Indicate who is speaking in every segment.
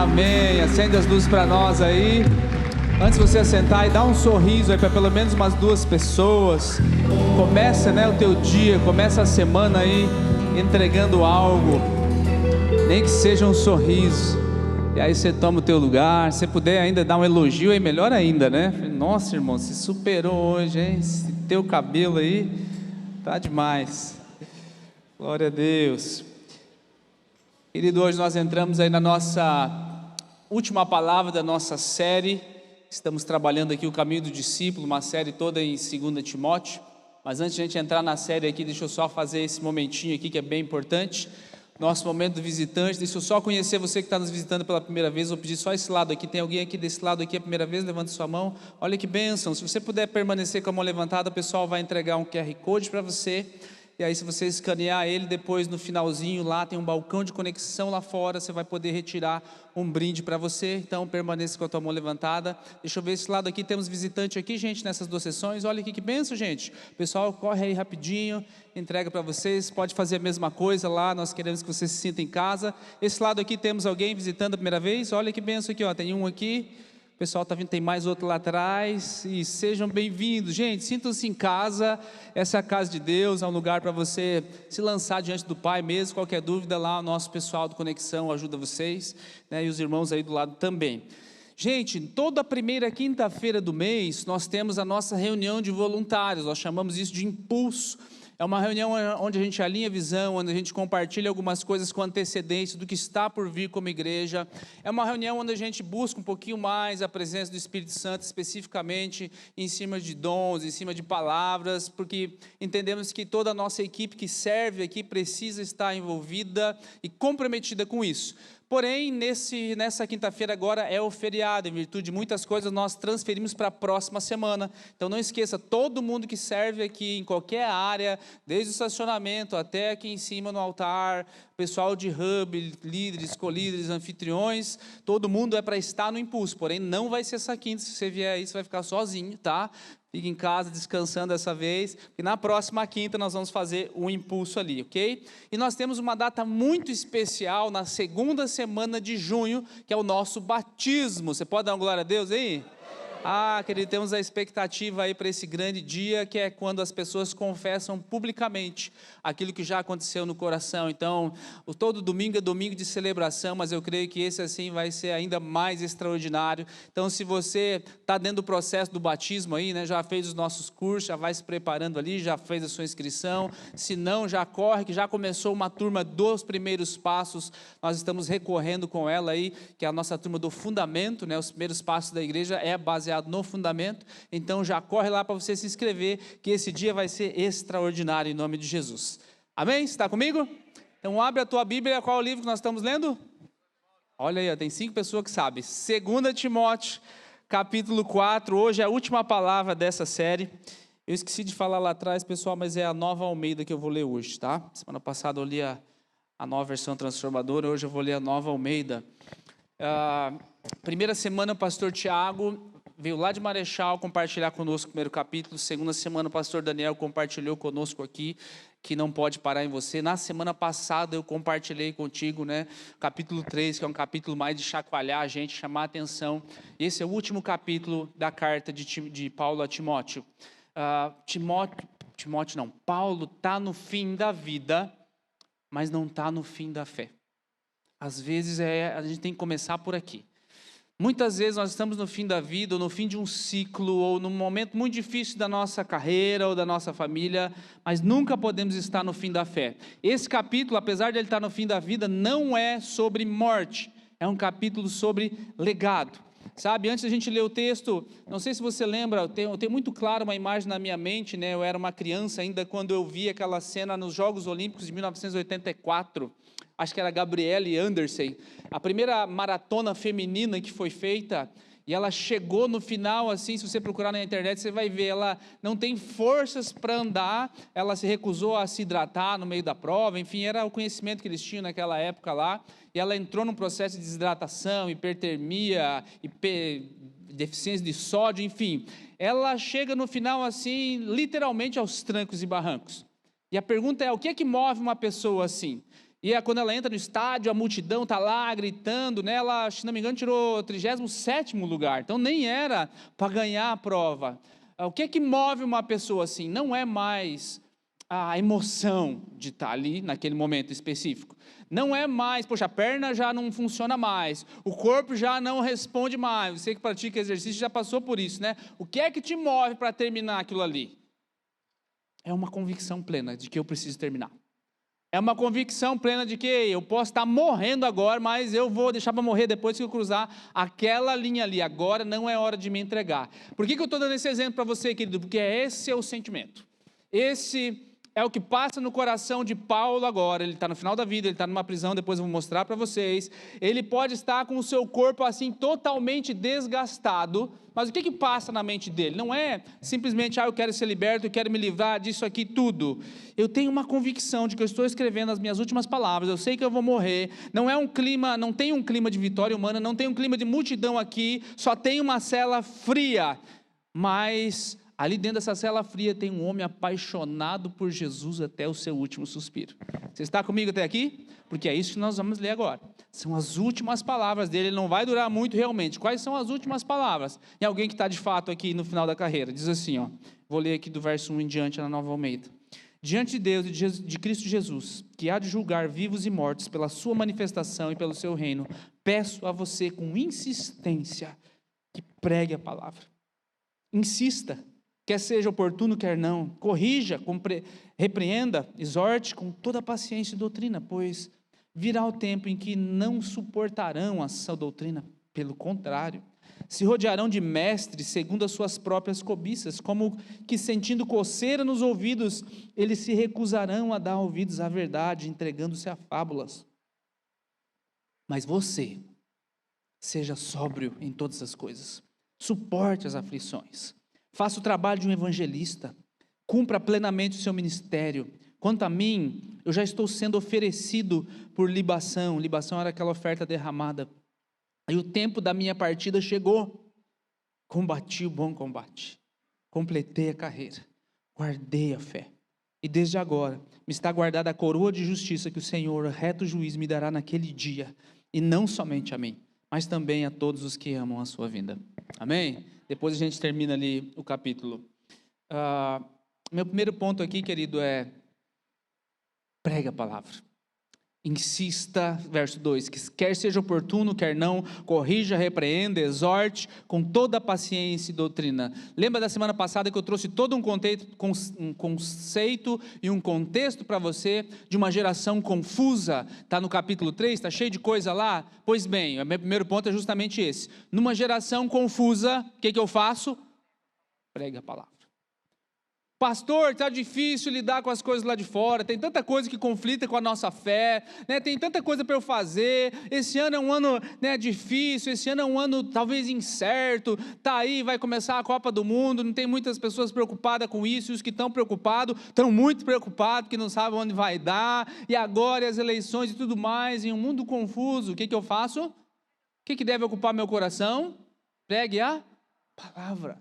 Speaker 1: Amém. Acende as luzes para nós aí. Antes de você assentar, e dá um sorriso aí para pelo menos umas 2 pessoas. Começa, o teu dia, começa a semana aí entregando algo, nem que seja um sorriso. E aí você toma o teu lugar. Se puder ainda dar um elogio aí, melhor ainda, né? Nossa, irmão, você superou hoje, hein? Esse teu cabelo aí tá demais. Glória a Deus. Querido, hoje nós entramos aí na nossa última palavra da nossa série. Estamos trabalhando aqui o caminho do discípulo, uma série toda em 2 Timóteo. Mas antes de a gente entrar na série aqui, deixa eu só fazer esse momentinho aqui que é bem importante. Nosso momento do visitante. Deixa eu só conhecer você que está nos visitando pela primeira vez. Vou pedir só esse lado aqui. Tem alguém aqui desse lado aqui a primeira vez? Levante sua mão. Olha que bênção. Se você puder permanecer com a mão levantada, o pessoal vai entregar um QR Code para você. E aí, se você escanear ele, depois no finalzinho lá tem um balcão de conexão lá fora, você vai poder retirar um brinde para você. Então permaneça com a tua mão levantada. Deixa eu ver esse lado aqui, temos visitante aqui, gente, nessas 2 sessões. Olha aqui que bênção, gente. O pessoal corre aí rapidinho, entrega para vocês. Pode fazer a mesma coisa lá, nós queremos que você se sinta em casa. Esse lado aqui temos alguém visitando a primeira vez. Olha que bênção aqui, ó. Tem um aqui. O pessoal está vindo, tem mais outro lá atrás. E sejam bem-vindos, gente, sintam-se em casa. Essa é a casa de Deus, é um lugar para você se lançar diante do Pai mesmo. Qualquer dúvida lá, o nosso pessoal do Conexão ajuda vocês, né? E os irmãos aí do lado também. Gente, toda primeira quinta-feira do mês nós temos a nossa reunião de voluntários. Nós chamamos isso de Impulso. É uma reunião onde a gente alinha a visão, onde a gente compartilha algumas coisas com antecedência do que está por vir como igreja. É uma reunião onde a gente busca um pouquinho mais a presença do Espírito Santo, especificamente em cima de dons, em cima de palavras, porque entendemos que toda a nossa equipe que serve aqui precisa estar envolvida e comprometida com isso. Porém, nessa quinta-feira agora é o feriado, em virtude de muitas coisas nós transferimos para a próxima semana. Então não esqueça, todo mundo que serve aqui em qualquer área, desde o estacionamento até aqui em cima no altar, pessoal de hub, líderes, colíderes, anfitriões, todo mundo é para estar no Impulso. Porém, não vai ser essa quinta, se você vier aí você vai ficar sozinho, tá? Fique em casa descansando dessa vez, e na próxima quinta nós vamos fazer um Impulso ali, ok? E nós temos uma data muito especial na 2ª semana de junho, que é o nosso batismo. Você pode dar uma glória a Deus aí? Querido, temos a expectativa aí para esse grande dia, que é quando as pessoas confessam publicamente aquilo que já aconteceu no coração. Então, todo domingo é domingo de celebração, mas eu creio que esse assim vai ser ainda mais extraordinário. Então, se você está dentro do processo do batismo aí, né, já fez os nossos cursos, já vai se preparando ali, já fez a sua inscrição, se não, já corre, que já começou uma turma dos primeiros passos, nós estamos recorrendo com ela aí, que é a nossa turma do fundamento, né, os primeiros passos da igreja é baseado no fundamento. Então já corre lá para você se inscrever, que esse dia vai ser extraordinário em nome de Jesus. Amém? Você está comigo? Então abre a tua Bíblia. Qual é o livro que nós estamos lendo? Olha aí, tem 5 pessoas que sabem. 2 Timóteo, capítulo 4. Hoje é a última palavra dessa série. Eu esqueci de falar lá atrás, pessoal, mas é a Nova Almeida que eu vou ler hoje, tá? Semana passada eu li a Nova Versão Transformadora, hoje eu vou ler a Nova Almeida. Primeira semana o pastor Tiago veio lá de Marechal compartilhar conosco o primeiro capítulo. 2ª semana o pastor Daniel compartilhou conosco aqui, que não pode parar em você. Na semana passada eu compartilhei contigo, né, capítulo 3, que é um capítulo mais de chacoalhar a gente, chamar a atenção. Esse é o último capítulo da carta de Paulo a Timóteo. Paulo está no fim da vida, mas não está no fim da fé. Às vezes a gente tem que começar por aqui. Muitas vezes nós estamos no fim da vida, ou no fim de um ciclo, ou num momento muito difícil da nossa carreira, ou da nossa família, mas nunca podemos estar no fim da fé. Esse capítulo, apesar de ele estar no fim da vida, não é sobre morte, é um capítulo sobre legado. Sabe, antes da gente ler o texto, não sei se você lembra, eu tenho muito claro uma imagem na minha mente, né? Eu era uma criança ainda quando eu vi aquela cena nos Jogos Olímpicos de 1984, acho que era Gabrielle Anderson, a primeira maratona feminina que foi feita, e ela chegou no final, assim, se você procurar na internet, você vai ver, ela não tem forças para andar, ela se recusou a se hidratar no meio da prova, enfim, era o conhecimento que eles tinham naquela época lá, e ela entrou num processo de desidratação, hipertermia, deficiência de sódio, enfim, ela chega no final, assim, literalmente aos trancos e barrancos. E a pergunta é, o que é que move uma pessoa assim? E quando ela entra no estádio, a multidão está lá gritando, né? Ela, se não me engano, tirou o 37º lugar, então nem era para ganhar a prova. O que é que move uma pessoa assim? Não é mais a emoção de estar ali naquele momento específico. Não é mais, poxa, a perna já não funciona mais, o corpo já não responde mais. Você que pratica exercício já passou por isso, né? O que é que te move para terminar aquilo ali? É uma convicção plena de que eu preciso terminar. É uma convicção plena de que eu posso estar morrendo agora, mas eu vou deixar para morrer depois que eu cruzar aquela linha ali. Agora não é hora de me entregar. Por que eu estou dando esse exemplo para você, querido? Porque esse é o sentimento. Esse é o que passa no coração de Paulo agora. Ele está no final da vida, ele está numa prisão, depois eu vou mostrar para vocês. Ele pode estar com o seu corpo assim totalmente desgastado, mas o que passa na mente dele? Não é simplesmente, eu quero ser liberto, eu quero me livrar disso aqui tudo. Eu tenho uma convicção de que eu estou escrevendo as minhas últimas palavras, eu sei que eu vou morrer, não tem um clima de vitória humana, não tem um clima de multidão aqui, só tem uma cela fria, mas ali dentro dessa cela fria tem um homem apaixonado por Jesus até o seu último suspiro. Você está comigo até aqui? Porque é isso que nós vamos ler agora. São as últimas palavras dele, ele não vai durar muito realmente. Quais são as últimas palavras? E alguém que está de fato aqui no final da carreira, diz assim, vou ler aqui do verso 1 em diante na Nova Almeida. Diante de Deus e de Cristo Jesus, que há de julgar vivos e mortos pela sua manifestação e pelo seu reino, peço a você com insistência que pregue a palavra. Insista. Quer seja oportuno, quer não, corrija, repreenda, exorte com toda paciência e doutrina, pois virá o tempo em que não suportarão essa doutrina, pelo contrário, se rodearão de mestres segundo as suas próprias cobiças, como que sentindo coceira nos ouvidos, eles se recusarão a dar ouvidos à verdade, entregando-se a fábulas. Mas você, seja sóbrio em todas as coisas, suporte as aflições, faça o trabalho de um evangelista, cumpra plenamente o seu ministério. Quanto a mim, eu já estou sendo oferecido por libação. Libação era aquela oferta derramada. E o tempo da minha partida chegou. Combati o bom combate, completei a carreira, guardei a fé. E desde agora me está guardada a coroa de justiça que o Senhor, reto juiz, me dará naquele dia. E não somente a mim, mas também a todos os que amam a sua vinda. Amém? Depois a gente termina ali o capítulo. Meu primeiro ponto aqui, querido, é prega a palavra. Insista, verso 2, que quer seja oportuno, quer não, corrija, repreenda, exorte, com toda a paciência e doutrina. Lembra da semana passada que eu trouxe todo um conceito e um contexto para você, de uma geração confusa, está no capítulo 3, está cheio de coisa lá? Pois bem, o meu primeiro ponto é justamente esse. Numa geração confusa, o que eu faço? Prega a palavra. Pastor, está difícil lidar com as coisas lá de fora, tem tanta coisa que conflita com a nossa fé, né? Tem tanta coisa para eu fazer, esse ano é um ano, né, difícil, esse ano é um ano talvez incerto, está aí, vai começar a Copa do Mundo, não tem muitas pessoas preocupadas com isso, e os que estão preocupados, estão muito preocupados, que não sabem onde vai dar, e agora as eleições e tudo mais, em um mundo confuso, o que eu faço? O que deve ocupar meu coração? Pregue a palavra.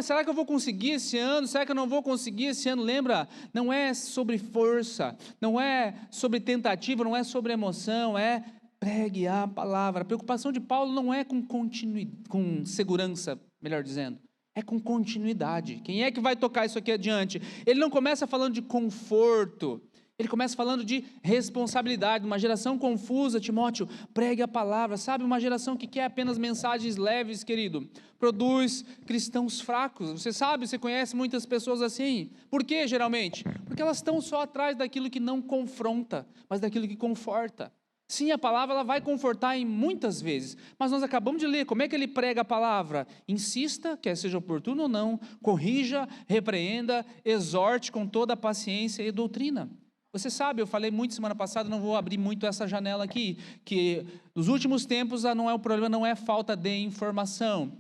Speaker 1: Será que eu vou conseguir esse ano? Será que eu não vou conseguir esse ano? Lembra, não é sobre força, não é sobre tentativa, não é sobre emoção, é pregue a palavra. A preocupação de Paulo não é com segurança, melhor dizendo, é com continuidade. Quem é que vai tocar isso aqui adiante? Ele não começa falando de conforto, ele começa falando de responsabilidade. Uma geração confusa, Timóteo, pregue a palavra. Sabe, uma geração que quer apenas mensagens leves, querido, produz cristãos fracos. Você sabe, você conhece muitas pessoas assim. Por quê, geralmente? Porque elas estão só atrás daquilo que não confronta, mas daquilo que conforta. Sim, a palavra ela vai confortar em muitas vezes, mas nós acabamos de ler, como é que ele prega a palavra? Insista, quer seja oportuno ou não, corrija, repreenda, exorte com toda a paciência e doutrina. Você sabe, eu falei muito semana passada, não vou abrir muito essa janela aqui, que nos últimos tempos o problema não é falta de informação,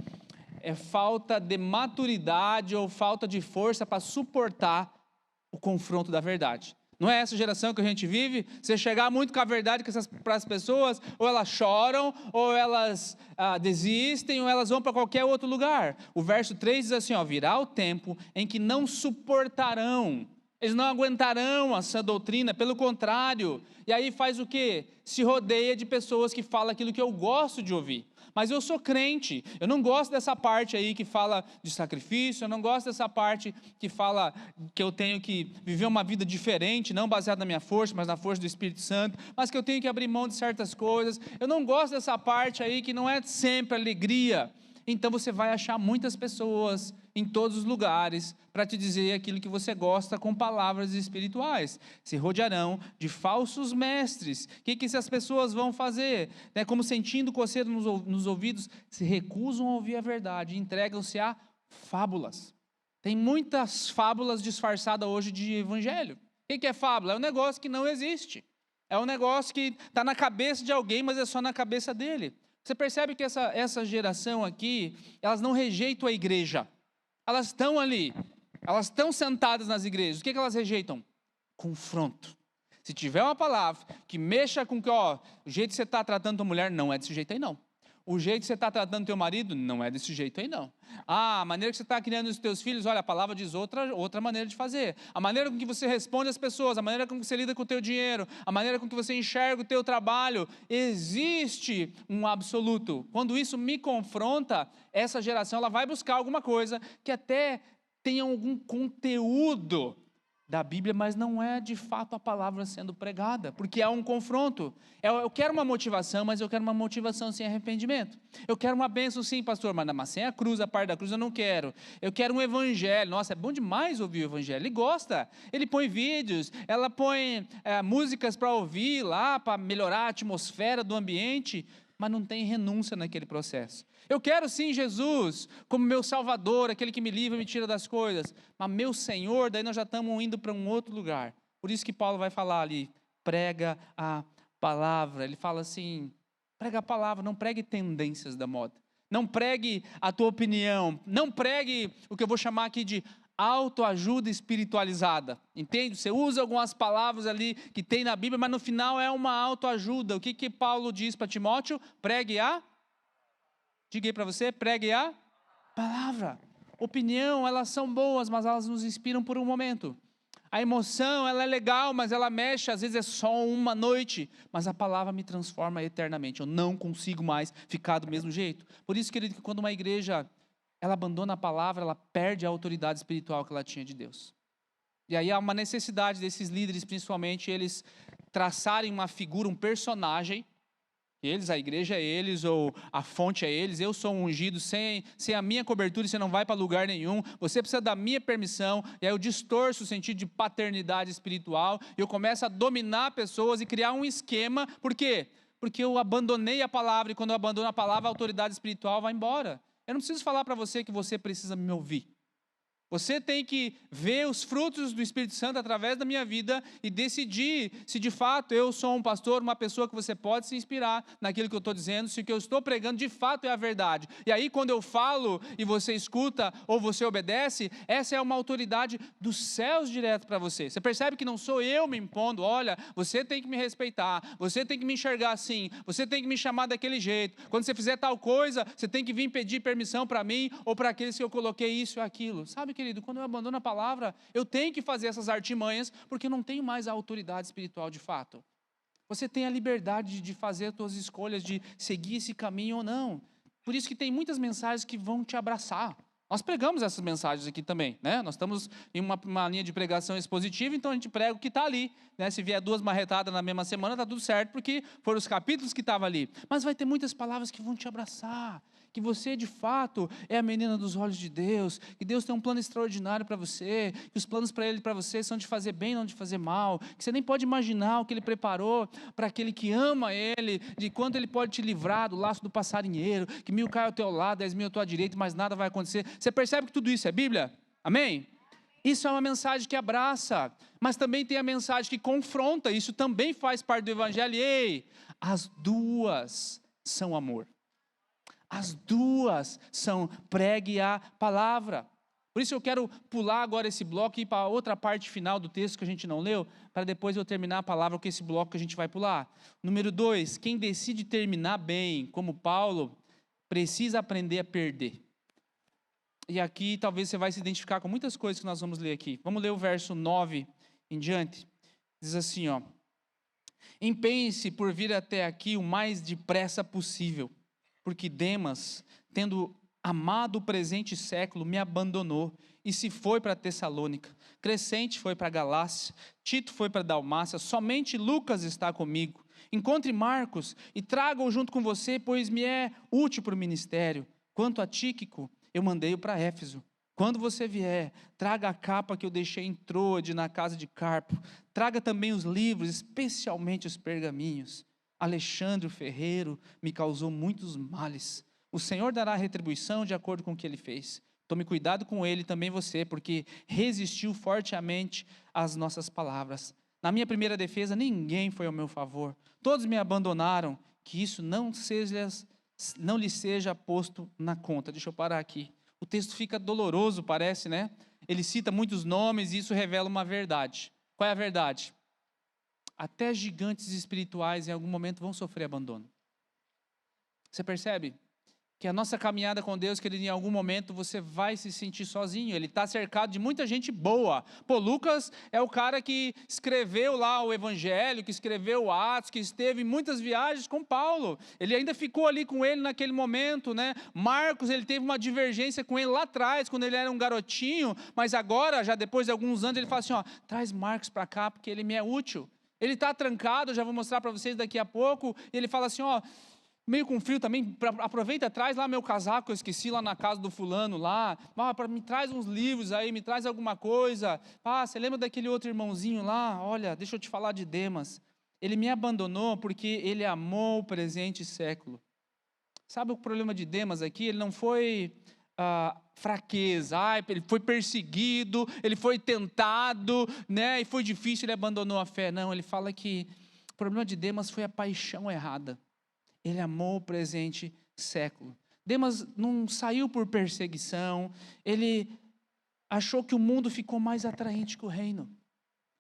Speaker 1: é falta de maturidade ou falta de força para suportar o confronto da verdade. Não é essa geração que a gente vive? Você chegar muito com a verdade para as pessoas, ou elas choram, ou elas desistem, ou elas vão para qualquer outro lugar. O verso 3 diz assim, virá o tempo em que não suportarão Eles não aguentarão essa doutrina, pelo contrário. E aí faz o quê? Se rodeia de pessoas que falam aquilo que eu gosto de ouvir. Mas eu sou crente, eu não gosto dessa parte aí que fala de sacrifício, eu não gosto dessa parte que fala que eu tenho que viver uma vida diferente, não baseada na minha força, mas na força do Espírito Santo, mas que eu tenho que abrir mão de certas coisas. Eu não gosto dessa parte aí que não é sempre alegria. Então você vai achar muitas pessoas em todos os lugares para te dizer aquilo que você gosta com palavras espirituais. Se rodearão de falsos mestres. O que essas pessoas vão fazer? Como sentindo coceira nos ouvidos, se recusam a ouvir a verdade, entregam-se a fábulas. Tem muitas fábulas disfarçadas hoje de evangelho. O que é fábula? É um negócio que não existe. É um negócio que está na cabeça de alguém, mas é só na cabeça dele. Você percebe que essa geração aqui, elas não rejeitam a igreja. Elas estão ali, elas estão sentadas nas igrejas. O que elas rejeitam? Confronto. Se tiver uma palavra que mexa com que, o jeito que você está tratando tua mulher, não é desse jeito aí não. O jeito que você está tratando teu marido, não é desse jeito aí não. A maneira que você está criando os teus filhos, olha, a palavra diz outra maneira de fazer. A maneira com que você responde às pessoas, a maneira com que você lida com o teu dinheiro, a maneira com que você enxerga o teu trabalho, existe um absoluto. Quando isso me confronta, essa geração ela vai buscar alguma coisa que até tenha algum conteúdo da Bíblia, mas não é de fato a palavra sendo pregada, porque é um confronto. Eu quero uma motivação, mas eu quero uma motivação sem arrependimento. Eu quero uma bênção sim, pastor, mas sem a cruz, a parte da cruz eu não quero. Eu quero um evangelho. Nossa, é bom demais ouvir o evangelho. Ele gosta, ele põe vídeos, ela põe músicas para ouvir lá, para melhorar a atmosfera do ambiente, mas não tem renúncia naquele processo. Eu quero sim Jesus como meu Salvador, aquele que me livra e me tira das coisas, mas meu Senhor, daí nós já estamos indo para um outro lugar. Por isso que Paulo vai falar ali, prega a palavra. Ele fala assim, prega a palavra, não pregue tendências da moda. Não pregue a tua opinião, não pregue o que eu vou chamar aqui de autoajuda espiritualizada, entende? Você usa algumas palavras ali que tem na Bíblia, mas no final é uma autoajuda. O que Paulo diz para Timóteo? Pregue a... Diga aí para você, pregue a palavra. Opinião, elas são boas, mas elas nos inspiram por um momento. A emoção, ela é legal, mas ela mexe, às vezes é só uma noite, mas a palavra me transforma eternamente. Eu não consigo mais ficar do mesmo jeito. Por isso, querido, que quando uma igreja ela abandona a palavra, ela perde a autoridade espiritual que ela tinha de Deus. E aí há uma necessidade desses líderes, principalmente, eles traçarem uma figura, um personagem. Eles, a igreja é eles, ou a fonte é eles. Eu sou um ungido, sem a minha cobertura você não vai para lugar nenhum. Você precisa da minha permissão. E aí eu distorço o sentido de paternidade espiritual. E eu começo a dominar pessoas e criar um esquema. Por quê? Porque eu abandonei a palavra. E quando eu abandono a palavra, a autoridade espiritual vai embora. Eu não preciso falar para você que você precisa me ouvir. Você tem que ver os frutos do Espírito Santo através da minha vida e decidir se de fato eu sou um pastor, uma pessoa que você pode se inspirar naquilo que eu estou dizendo, se o que eu estou pregando de fato é a verdade. E aí quando eu falo e você escuta ou você obedece, essa é uma autoridade dos céus direto para você. Você percebe que não sou eu me impondo, olha, você tem que me respeitar, você tem que me enxergar assim, você tem que me chamar daquele jeito. Quando você fizer tal coisa, você tem que vir pedir permissão para mim ou para aqueles que eu coloquei isso e aquilo. Sabe, querido, quando eu abandono a palavra, eu tenho que fazer essas artimanhas, porque eu não tenho mais a autoridade espiritual de fato. Você tem a liberdade de fazer as suas escolhas, de seguir esse caminho ou não. Por isso que tem muitas mensagens que vão te abraçar. Nós pregamos essas mensagens aqui também, né? Nós estamos em uma linha de pregação expositiva, então a gente prega o que está ali, né? Se vier 2 marretadas na mesma semana, está tudo certo, porque foram os capítulos que estavam ali. Mas vai ter muitas palavras que vão te abraçar, que você de fato é a menina dos olhos de Deus, que Deus tem um plano extraordinário para você, que os planos para Ele e para você são de fazer bem, não de fazer mal, que você nem pode imaginar o que Ele preparou para aquele que ama Ele, de quanto Ele pode te livrar do laço do passarinheiro, que 1000 cai ao teu lado, 10.000 à tua direita, mas nada vai acontecer. Você percebe que tudo isso é Bíblia? Amém? Isso é uma mensagem que abraça, mas também tem a mensagem que confronta, isso também faz parte do Evangelho. Ei, as duas são amor. As duas são pregue a palavra. Por isso eu quero pular agora esse bloco e ir para a outra parte final do texto que a gente não leu, para depois eu terminar a palavra com esse bloco que a gente vai pular. Número 2, quem decide terminar bem, como Paulo, precisa aprender a perder. E aqui talvez você vai se identificar com muitas coisas que nós vamos ler aqui. Vamos ler o verso 9 em diante. Diz assim, ó: empenhe-se por vir até aqui o mais depressa possível, porque Demas, tendo amado o presente século, me abandonou e se foi para Tessalônica. Crescente foi para Galácia, Tito foi para Dalmácia, somente Lucas está comigo. Encontre Marcos e traga-o junto com você, pois me é útil para o ministério. Quanto a Tíquico, eu mandei-o para Éfeso. Quando você vier, traga a capa que eu deixei em Troade, na casa de Carpo. Traga também os livros, especialmente os pergaminhos. Alexandre o ferreiro me causou muitos males. O Senhor dará retribuição de acordo com o que ele fez. Tome cuidado com ele, também você, porque resistiu fortemente às nossas palavras. Na minha primeira defesa, ninguém foi ao meu favor. Todos me abandonaram. Que isso não lhe seja posto na conta. Deixa eu parar aqui. O texto fica doloroso, parece, né? Ele cita muitos nomes e isso revela uma verdade. Qual é a verdade? Até gigantes espirituais em algum momento vão sofrer abandono. Você percebe? Que a nossa caminhada com Deus, querido, em algum momento você vai se sentir sozinho. Ele está cercado de muita gente boa. Pô, Lucas é o cara que escreveu lá o Evangelho, que escreveu o Atos, que esteve em muitas viagens com Paulo. Ele ainda ficou ali com ele naquele momento, né? Marcos, ele teve uma divergência com ele lá atrás, quando ele era um garotinho, mas agora, já depois de alguns anos, ele fala assim, ó, traz Marcos para cá, porque ele me é útil. Ele está trancado, já vou mostrar para vocês daqui a pouco, e ele fala assim, ó, meio com frio também, aproveita, traz lá meu casaco que eu esqueci lá na casa do fulano lá, me traz uns livros aí, me traz alguma coisa, você lembra daquele outro irmãozinho lá, olha, deixa eu te falar de Demas, ele me abandonou porque ele amou o presente século. Sabe o problema de Demas aqui? Ele não foi fraqueza, ele foi perseguido, ele foi tentado, né, e foi difícil, ele abandonou a fé. Não, ele fala que o problema de Demas foi a paixão errada. Ele amou o presente século. Demas não saiu por perseguição, ele achou que o mundo ficou mais atraente que o reino.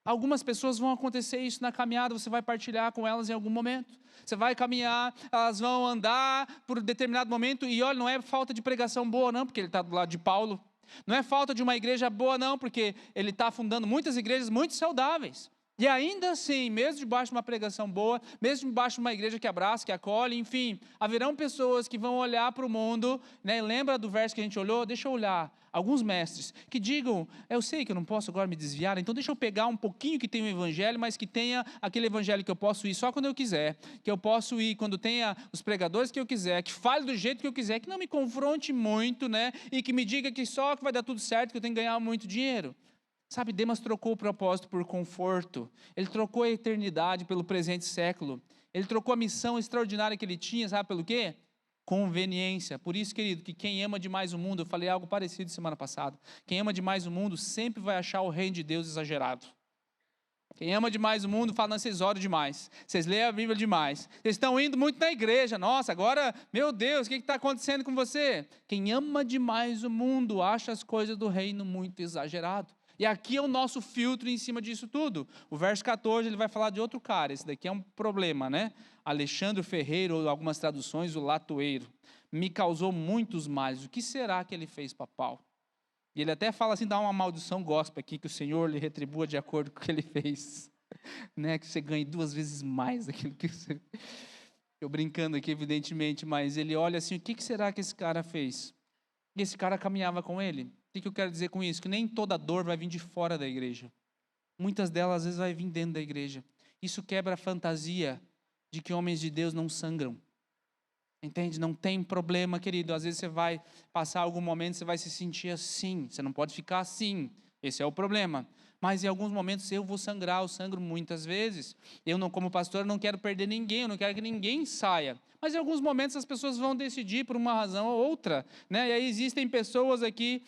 Speaker 1: Algumas pessoas vão acontecer isso na caminhada, você vai partilhar com elas em algum momento. Você vai caminhar, elas vão andar por um determinado momento, e olha, não é falta de pregação boa não, porque ele está do lado de Paulo. Não é falta de uma igreja boa não, porque ele está fundando muitas igrejas muito saudáveis. E ainda assim, mesmo debaixo de uma pregação boa, mesmo debaixo de uma igreja que abraça, que acolhe, enfim, haverão pessoas que vão olhar para o mundo, né? Lembra do verso que a gente olhou? Deixa eu olhar. Alguns mestres que digam, eu sei que eu não posso agora me desviar, então deixa eu pegar um pouquinho que tem o evangelho, mas que tenha aquele evangelho que eu posso ir só quando eu quiser, que eu posso ir quando tenha os pregadores que eu quiser, que fale do jeito que eu quiser, que não me confronte muito, né? E que me diga que só que vai dar tudo certo, que eu tenho que ganhar muito dinheiro. Sabe, Demas trocou o propósito por conforto, ele trocou a eternidade pelo presente século, ele trocou a missão extraordinária que ele tinha, sabe pelo quê? Conveniência. Por isso, querido, que quem ama demais o mundo, eu falei algo parecido semana passada, quem ama demais o mundo sempre vai achar o reino de Deus exagerado. Quem ama demais o mundo fala, não, vocês oram demais, vocês leem a Bíblia demais, vocês estão indo muito na igreja, nossa, agora, meu Deus, o que está acontecendo com você? Quem ama demais o mundo acha as coisas do reino muito exagerado. E aqui é o nosso filtro em cima disso tudo. O verso 14, ele vai falar de outro cara. Esse daqui é um problema, né? Alexandre Ferreiro, ou algumas traduções, o latoeiro. Me causou muitos males. O que será que ele fez para Paulo? E ele até fala assim, dá uma maldição gospel aqui, que o Senhor lhe retribua de acordo com o que ele fez. Né? Que você ganhe 2 vezes mais daquilo que você... Eu brincando aqui, evidentemente, mas ele olha assim, o que será que esse cara fez? E esse cara caminhava com ele. O que eu quero dizer com isso? Que nem toda dor vai vir de fora da igreja. Muitas delas, às vezes, vai vir dentro da igreja. Isso quebra a fantasia de que homens de Deus não sangram. Entende? Não tem problema, querido. Às vezes você vai passar algum momento, você vai se sentir assim. Você não pode ficar assim. Esse é o problema. Mas em alguns momentos eu vou sangrar, eu sangro muitas vezes. Eu, não, como pastor, não quero perder ninguém, eu não quero que ninguém saia. Mas em alguns momentos as pessoas vão decidir por uma razão ou outra, né? E aí existem pessoas aqui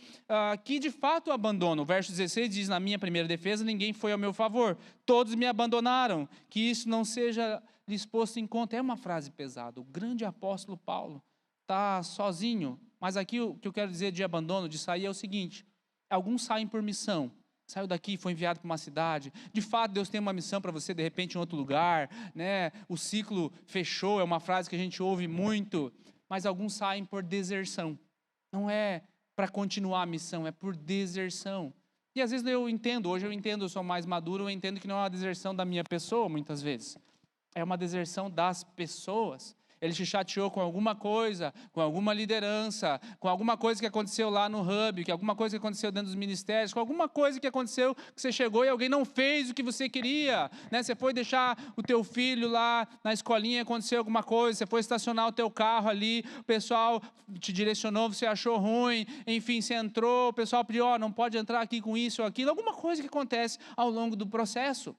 Speaker 1: que de fato abandonam. O verso 16 diz, na minha primeira defesa, ninguém foi ao meu favor. Todos me abandonaram. Que isso não seja lhes posto em conta. É uma frase pesada. O grande apóstolo Paulo está sozinho. Mas aqui o que eu quero dizer de abandono, de sair, é o seguinte. Alguns saem por missão. Saiu daqui, foi enviado para uma cidade. De fato, Deus tem uma missão para você, de repente, em outro lugar, né? O ciclo fechou, é uma frase que a gente ouve muito. Mas alguns saem por deserção. Não é para continuar a missão, é por deserção. E às vezes hoje eu entendo, eu sou mais maduro, eu entendo que não é uma deserção da minha pessoa, muitas vezes. É uma deserção das pessoas. Ele te chateou com alguma coisa, com alguma liderança, com alguma coisa que aconteceu lá no Hub, com alguma coisa que aconteceu dentro dos ministérios, com alguma coisa que aconteceu, que você chegou e alguém não fez o que você queria, né? Você foi deixar o teu filho lá na escolinha, aconteceu alguma coisa, você foi estacionar o teu carro ali, o pessoal te direcionou, você achou ruim, enfim, você entrou, o pessoal pediu, não pode entrar aqui com isso ou aquilo, alguma coisa que acontece ao longo do processo.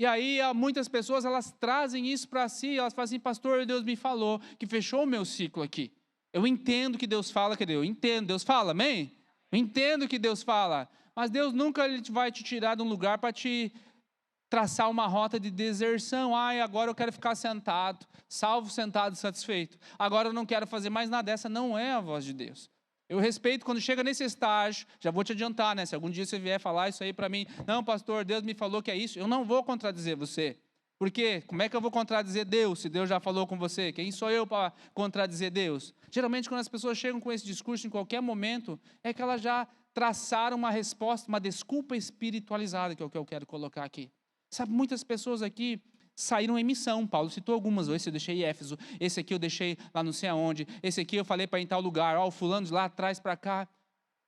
Speaker 1: E aí, muitas pessoas, elas trazem isso para si, elas falam assim, pastor, Deus me falou que fechou o meu ciclo aqui. Eu entendo que Deus fala, eu entendo, Deus fala, amém? Eu entendo que Deus fala, mas Deus nunca vai te tirar de um lugar para te traçar uma rota de deserção. Agora eu quero ficar sentado, salvo, sentado, satisfeito. Agora eu não quero fazer mais nada. Essa não é a voz de Deus. Eu respeito quando chega nesse estágio, já vou te adiantar, né? Se algum dia você vier falar isso aí para mim, não, pastor, Deus me falou que é isso, eu não vou contradizer você. Por quê? Como é que eu vou contradizer Deus, se Deus já falou com você? Quem sou eu para contradizer Deus? Geralmente, quando as pessoas chegam com esse discurso em qualquer momento, é que elas já traçaram uma resposta, uma desculpa espiritualizada, que é o que eu quero colocar aqui. Sabe, muitas pessoas aqui saíram em missão. Paulo citou algumas. Esse eu deixei em Éfeso, esse aqui eu deixei lá não sei aonde, esse aqui eu falei para ir em tal lugar, o fulano de lá atrás para cá.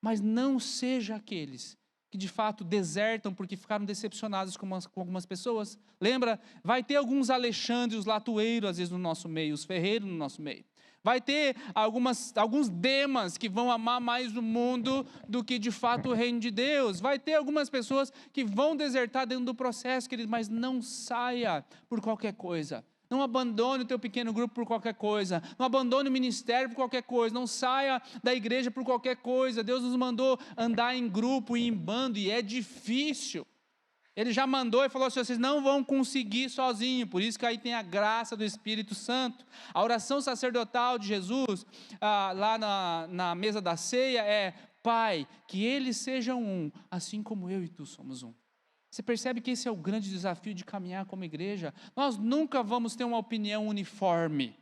Speaker 1: Mas não seja aqueles que de fato desertam porque ficaram decepcionados com algumas pessoas. Lembra? Vai ter alguns Alexandres, os latueiros às vezes no nosso meio, os ferreiros no nosso meio. Vai ter alguns Demas que vão amar mais o mundo do que de fato o reino de Deus. Vai ter algumas pessoas que vão desertar dentro do processo, querido, mas não saia por qualquer coisa. Não abandone o teu pequeno grupo por qualquer coisa. Não abandone o ministério por qualquer coisa. Não saia da igreja por qualquer coisa. Deus nos mandou andar em grupo e em bando, e é difícil. Ele já mandou e falou assim, vocês não vão conseguir sozinhos, por isso que aí tem a graça do Espírito Santo. A oração sacerdotal de Jesus, lá na mesa da ceia, é, Pai, que eles sejam um, assim como eu e tu somos um. Você percebe que esse é o grande desafio de caminhar como igreja? Nós nunca vamos ter uma opinião uniforme.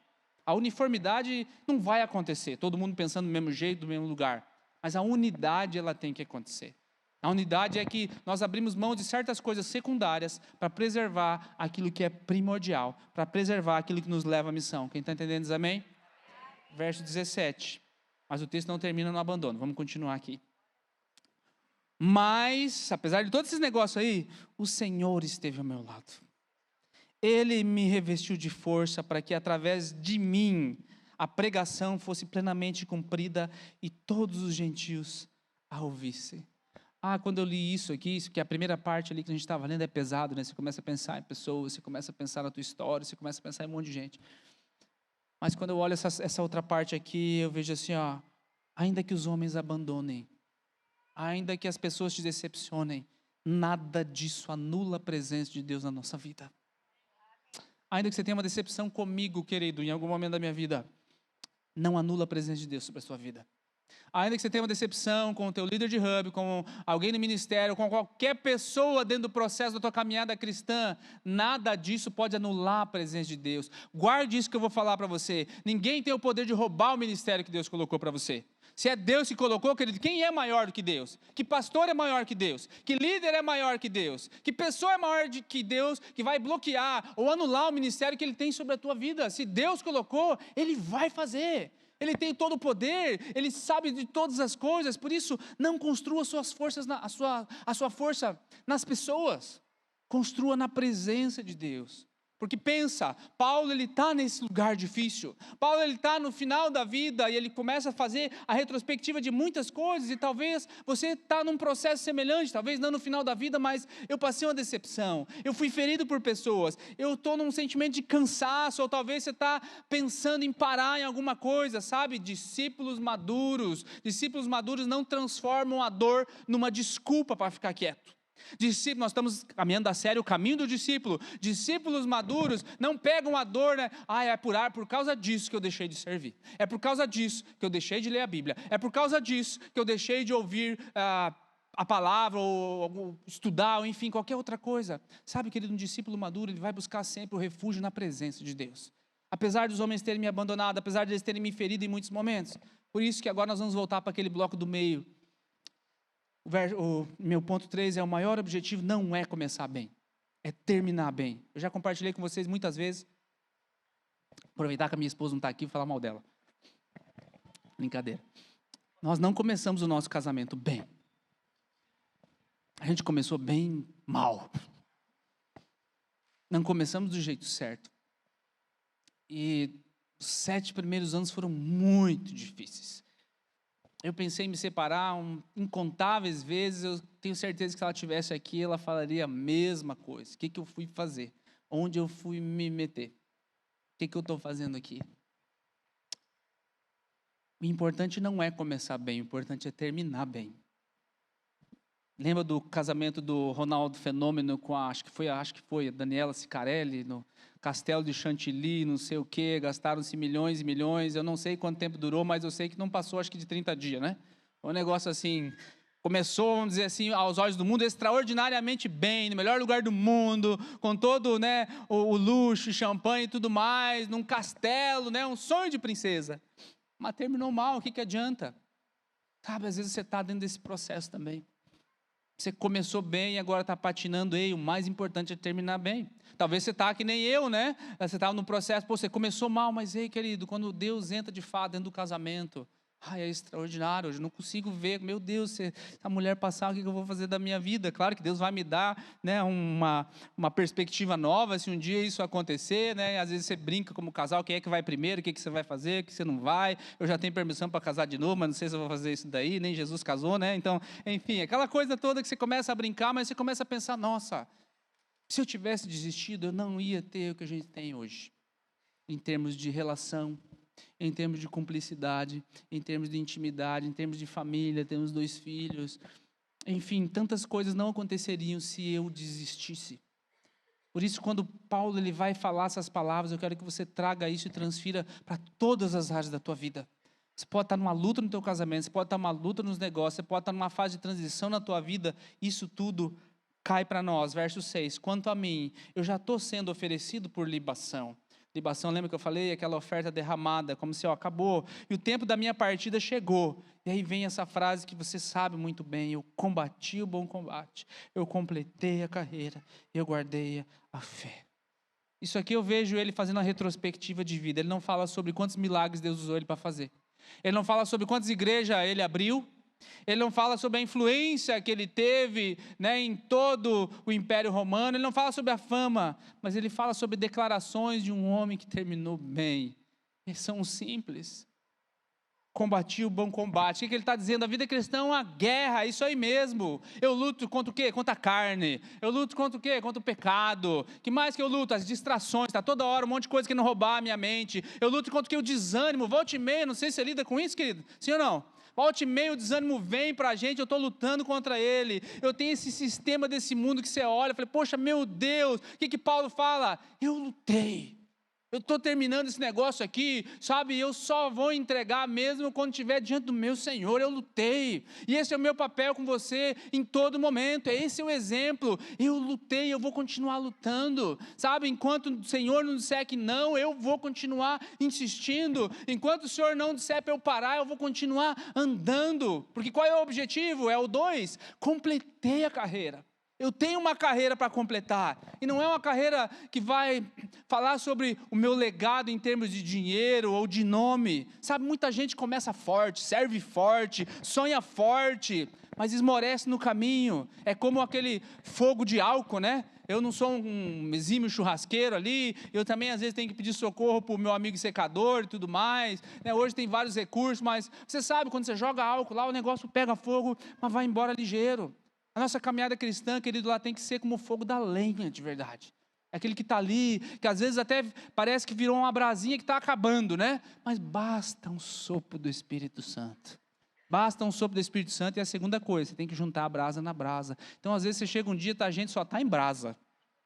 Speaker 1: A uniformidade não vai acontecer, todo mundo pensando do mesmo jeito, do mesmo lugar. Mas a unidade, ela tem que acontecer. A unidade é que nós abrimos mão de certas coisas secundárias para preservar aquilo que é primordial, para preservar aquilo que nos leva à missão. Quem está entendendo diz amém? Verso 17. Mas o texto não termina no abandono. Vamos continuar aqui. Mas, apesar de todos esses negócios aí, o Senhor esteve ao meu lado. Ele me revestiu de força para que através de mim a pregação fosse plenamente cumprida e todos os gentios a ouvissem. Quando eu li isso aqui, que a primeira parte ali que a gente estava lendo é pesado, né? Você começa a pensar em pessoas, você começa a pensar na tua história, você começa a pensar em um monte de gente. Mas quando eu olho essa outra parte aqui, eu vejo assim, ainda que os homens abandonem, ainda que as pessoas te decepcionem, nada disso anula a presença de Deus na nossa vida. Ainda que você tenha uma decepção comigo, querido, em algum momento da minha vida, não anula a presença de Deus sobre a sua vida. Ainda que você tenha uma decepção com o teu líder de hub, com alguém no ministério, com qualquer pessoa dentro do processo da tua caminhada cristã, nada disso pode anular a presença de Deus. Guarde isso que eu vou falar para você. Ninguém tem o poder de roubar o ministério que Deus colocou para você. Se é Deus que colocou, querido, quem é maior do que Deus? Que pastor é maior que Deus? Que líder é maior que Deus? Que pessoa é maior que Deus que vai bloquear ou anular o ministério que Ele tem sobre a tua vida? Se Deus colocou, Ele vai fazer. Ele tem todo o poder, Ele sabe de todas as coisas, por isso não construa suas forças, a sua força nas pessoas, construa na presença de Deus. Porque pensa, Paulo ele está nesse lugar difícil, Paulo ele está no final da vida e ele começa a fazer a retrospectiva de muitas coisas e talvez você está num processo semelhante, talvez não no final da vida, mas eu passei uma decepção, eu fui ferido por pessoas, eu estou num sentimento de cansaço, ou talvez você está pensando em parar em alguma coisa, sabe? Discípulos maduros não transformam a dor numa desculpa para ficar quieto. Discípulos, nós estamos caminhando a sério o caminho do discípulo. Discípulos maduros não pegam a dor, né? É por causa disso que eu deixei de servir. É por causa disso que eu deixei de ler a Bíblia. É por causa disso que eu deixei de ouvir a palavra, ou estudar, ou enfim, qualquer outra coisa. Sabe, querido, um discípulo maduro, ele vai buscar sempre o refúgio na presença de Deus. Apesar dos homens terem me abandonado, apesar de eles terem me ferido em muitos momentos. Por isso que agora nós vamos voltar para aquele bloco do meio. O meu ponto 3 é: o maior objetivo não é começar bem, é terminar bem. Eu já compartilhei com vocês muitas vezes. Aproveitar que a minha esposa não está aqui e falar mal dela. Brincadeira. Nós não começamos o nosso casamento bem. A gente começou bem mal. Não começamos do jeito certo. E os 7 primeiros anos foram muito difíceis. Eu pensei em me separar incontáveis vezes. Eu tenho certeza que se ela estivesse aqui, ela falaria a mesma coisa. O que eu fui fazer? Onde eu fui me meter? O que eu estou fazendo aqui? O importante não é começar bem, o importante é terminar bem. Lembra do casamento do Ronaldo Fenômeno com acho que foi a Daniela Sicarelli, no Castelo de Chantilly, não sei o quê, gastaram-se milhões e milhões, eu não sei quanto tempo durou, mas eu sei que não passou, acho que de 30 dias, né? Um negócio assim, começou, vamos dizer assim, aos olhos do mundo, extraordinariamente bem, no melhor lugar do mundo, com todo, né, o luxo, champanhe e tudo mais, num castelo, né, um sonho de princesa. Mas terminou mal, o que adianta? Sabe, às vezes você está dentro desse processo também. Você começou bem e agora está patinando. Ei, o mais importante é terminar bem. Talvez você está que nem eu, né? Você estava no processo, você começou mal, mas ei, querido, quando Deus entra de fato dentro do casamento, é extraordinário. Hoje eu não consigo ver, meu Deus, se a mulher passar, o que eu vou fazer da minha vida? Claro que Deus vai me dar, né, uma perspectiva nova, se um dia isso acontecer, né? Às vezes você brinca como casal, quem é que vai primeiro, o que você vai fazer, o que você não vai. Eu já tenho permissão para casar de novo, mas não sei se eu vou fazer isso daí, nem Jesus casou, né? Então, enfim, aquela coisa toda que você começa a brincar, mas você começa a pensar, nossa, se eu tivesse desistido, eu não ia ter o que a gente tem hoje, em termos de relação, em termos de cumplicidade, em termos de intimidade, em termos de família, temos 2 filhos, enfim, tantas coisas não aconteceriam se eu desistisse. Por isso, quando Paulo ele vai falar essas palavras, eu quero que você traga isso e transfira para todas as áreas da tua vida. Você pode estar numa luta no teu casamento, você pode estar numa luta nos negócios, você pode estar numa fase de transição na tua vida, isso tudo cai para nós. Verso 6, quanto a mim, eu já estou sendo oferecido por libação. Libação, lembra que eu falei? Aquela oferta derramada, como se acabou, e o tempo da minha partida chegou. E aí vem essa frase que você sabe muito bem: eu combati o bom combate, eu completei a carreira, eu guardei a fé. Isso aqui eu vejo ele fazendo uma retrospectiva de vida. Ele não fala sobre quantos milagres Deus usou ele para fazer. Ele não fala sobre quantas igrejas ele abriu. Ele não fala sobre a influência que ele teve, né, em todo o Império Romano. Ele não fala sobre a fama, mas ele fala sobre declarações de um homem que terminou bem. Eles são simples. Combati o bom combate. O que ele está dizendo? A vida cristã é uma guerra, isso aí mesmo. Eu luto contra o quê? Contra a carne. Eu luto contra o quê? Contra o pecado. Que mais que eu luto? As distrações. Está toda hora um monte de coisa que não roubar a minha mente. Eu luto contra o quê? O desânimo. Volte e meia, não sei se você lida com isso, querido. Sim ou não? Volte e meia, o desânimo vem para a gente, eu estou lutando contra ele. Eu tenho esse sistema desse mundo que você olha, eu falei, poxa, meu Deus, o que Paulo fala? Eu lutei. Eu estou terminando esse negócio aqui, sabe, eu só vou entregar mesmo quando estiver diante do meu Senhor. Eu lutei, e esse é o meu papel com você em todo momento, esse é o exemplo. Eu lutei, eu vou continuar lutando, sabe, enquanto o Senhor não disser que não, eu vou continuar insistindo. Enquanto o Senhor não disser para eu parar, eu vou continuar andando, porque qual é o objetivo? É o 2, completei a carreira. Eu tenho uma carreira para completar, e não é uma carreira que vai falar sobre o meu legado em termos de dinheiro ou de nome. Sabe, muita gente começa forte, serve forte, sonha forte, mas esmorece no caminho. É como aquele fogo de álcool, né? Eu não sou um exímio churrasqueiro ali, eu também às vezes tenho que pedir socorro para o meu amigo secador e tudo mais, né? Hoje tem vários recursos, mas você sabe, quando você joga álcool lá, o negócio pega fogo, mas vai embora ligeiro. A nossa caminhada cristã, querido, lá tem que ser como o fogo da lenha de verdade. É aquele que está ali, que às vezes até parece que virou uma brasinha que está acabando, né? Mas basta um sopro do Espírito Santo. Basta um sopro do Espírito Santo. E a segunda coisa, você tem que juntar a brasa na brasa. Então às vezes você chega um dia e a gente só está em brasa,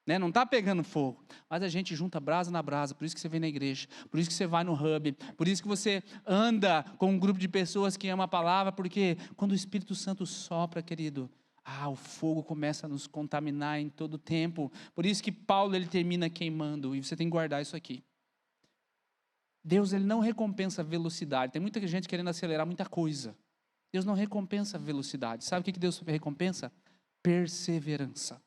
Speaker 1: né? Não está pegando fogo, mas a gente junta brasa na brasa. Por isso que você vem na igreja, por isso que você vai no hub, por isso que você anda com um grupo de pessoas que ama a palavra, porque quando o Espírito Santo sopra, querido, o fogo começa a nos contaminar em todo o tempo. Por isso que Paulo ele termina queimando, e você tem que guardar isso aqui. Deus, ele não recompensa velocidade. Tem muita gente querendo acelerar muita coisa. Deus não recompensa velocidade. Sabe o que Deus recompensa? Perseverança.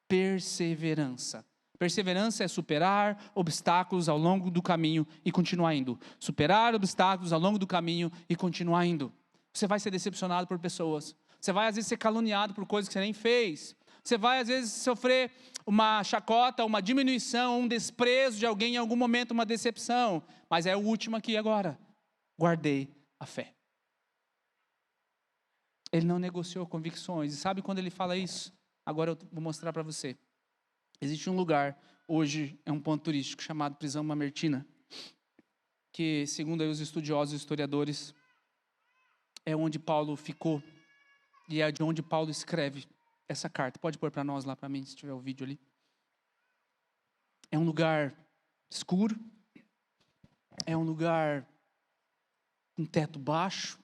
Speaker 1: Perseverança. Perseverança é superar obstáculos ao longo do caminho e continuar indo. Superar obstáculos ao longo do caminho e continuar indo. Você vai ser decepcionado por pessoas. Você vai, às vezes, ser caluniado por coisas que você nem fez. Você vai, às vezes, sofrer uma chacota, uma diminuição, um desprezo de alguém em algum momento, uma decepção. Mas é o último aqui agora. Guardei a fé. Ele não negociou convicções. E sabe quando ele fala isso? Agora eu vou mostrar para você. Existe um lugar, hoje é um ponto turístico, chamado Prisão Mamertina, que, segundo aí os estudiosos e historiadores, é onde Paulo ficou e é de onde Paulo escreve essa carta. Pode pôr para nós lá, para mim, se tiver o vídeo ali. É um lugar escuro, é um lugar com teto baixo,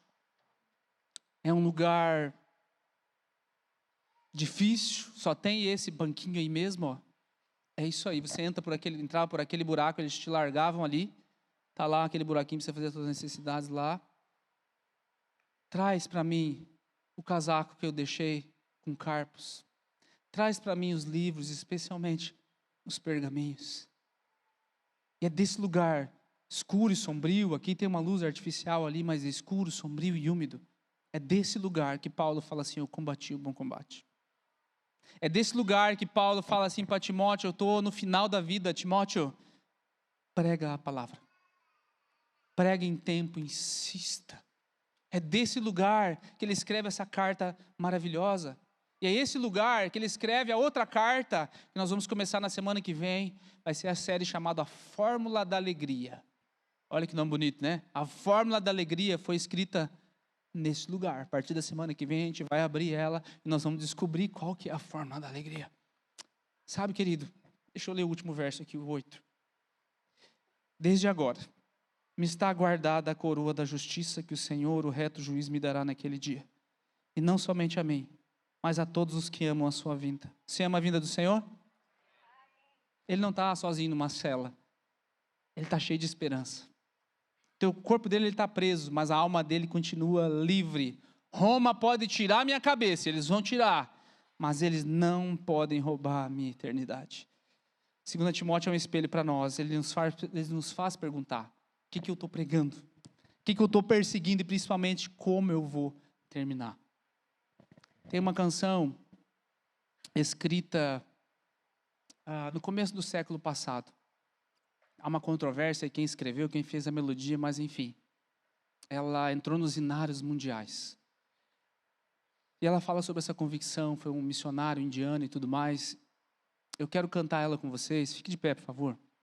Speaker 1: é um lugar difícil, só tem esse banquinho aí mesmo, ó. É isso aí, você entrava por aquele buraco, eles te largavam ali, tá lá aquele buraquinho para você fazer as suas necessidades lá. Traz para mim o casaco que eu deixei com Carpos. Traz para mim os livros, especialmente os pergaminhos. E é desse lugar escuro e sombrio, aqui tem uma luz artificial ali, mas é escuro, sombrio e úmido. É desse lugar que Paulo fala assim, eu combati o bom combate. É desse lugar que Paulo fala assim para Timóteo, eu estou no final da vida, Timóteo, prega a palavra. Prega em tempo, insista. É desse lugar que ele escreve essa carta maravilhosa. E é esse lugar que ele escreve a outra carta, que nós vamos começar na semana que vem, vai ser a série chamada A Fórmula da Alegria. Olha que nome bonito, né? A Fórmula da Alegria foi escrita nesse lugar. A partir da semana que vem a gente vai abrir ela e nós vamos descobrir qual que é a fórmula da alegria. Sabe, querido, deixa eu ler o último verso aqui, o 8. Desde agora me está guardada a coroa da justiça que o Senhor, o reto juiz, me dará naquele dia. E não somente a mim, mas a todos os que amam a sua vinda. Você ama a vinda do Senhor? Ele não está sozinho numa cela. Ele está cheio de esperança. O corpo dele está preso, mas a alma dele continua livre. Roma pode tirar a minha cabeça, eles vão tirar, mas eles não podem roubar a minha eternidade. 2 Timóteo é um espelho para nós, ele nos faz perguntar, o que eu estou pregando? O que eu estou perseguindo e principalmente como eu vou terminar? Tem uma canção escrita no começo do século passado. Há uma controvérsia, quem escreveu, quem fez a melodia, mas enfim. Ela entrou nos inários mundiais. E ela fala sobre essa convicção, foi um missionário indiano e tudo mais. Eu quero cantar ela com vocês, fique de pé, por favor.